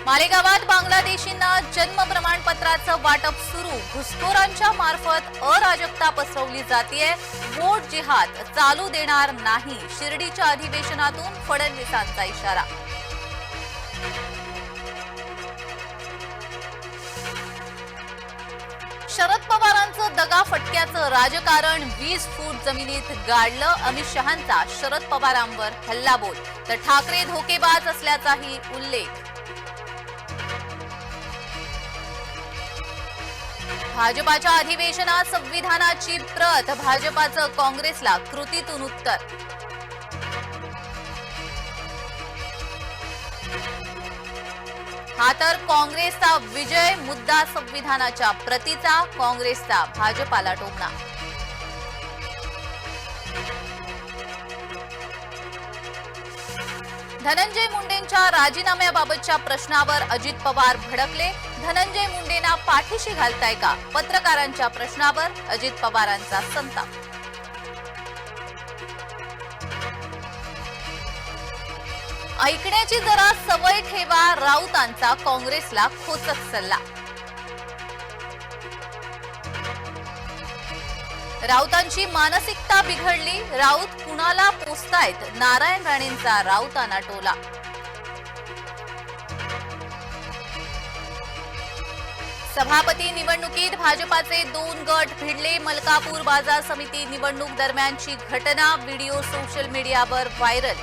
मालेगावात बांगलादेशींना जन्म प्रमाणपत्राचं वाटप सुरू। घुसखोरांच्या मार्फत अराजकता पसरवली जातेय। वोट जिहाद चालू देणार नाही। शिर्डीच्या अधिवेशनातून फडणवीसांचा इशारा। शरद पवारांचं दगा फटक्याचं राजकारण 20 फूट जमिनीत गाडलं। अमित शहांचा शरद पवारांवर हल्लाबोल, तर ठाकरे धोकेबाज असल्याचाही उल्लेख। भाजपाच्या अधिवेशनात संविधानाची प्रत, भाजपाचं काँग्रेसला कृतीतून उत्तर। हा तर काँग्रेसचा विजय, मुद्दा संविधानाच्या प्रतीचा, काँग्रेसचा भाजपाला टोमणा। धनंजय मुंडेंच्या राजीनाम्याबाबतच्या प्रश्नावर अजित पवार भडकले। धनंजय मुंडेंना पाठीशी घालताय का? पत्रकारांच्या प्रश्नावर अजित पवारांचा संताप। ऐकण्याची जरा सवय ठेवा, राऊतांचा काँग्रेसला खोचक सल्ला। राऊतांची मानसिकता बिघडली, राऊत कुणाला पोसतायत? नारायण राणेंचा राऊतांना टोला। सभापती निवडणुकीत भाजपाचे 2 गट भिडले। मलकापूर बाजार समिती निवडणूक दरम्यानची घटना, व्हिडिओ सोशल मीडियावर व्हायरल।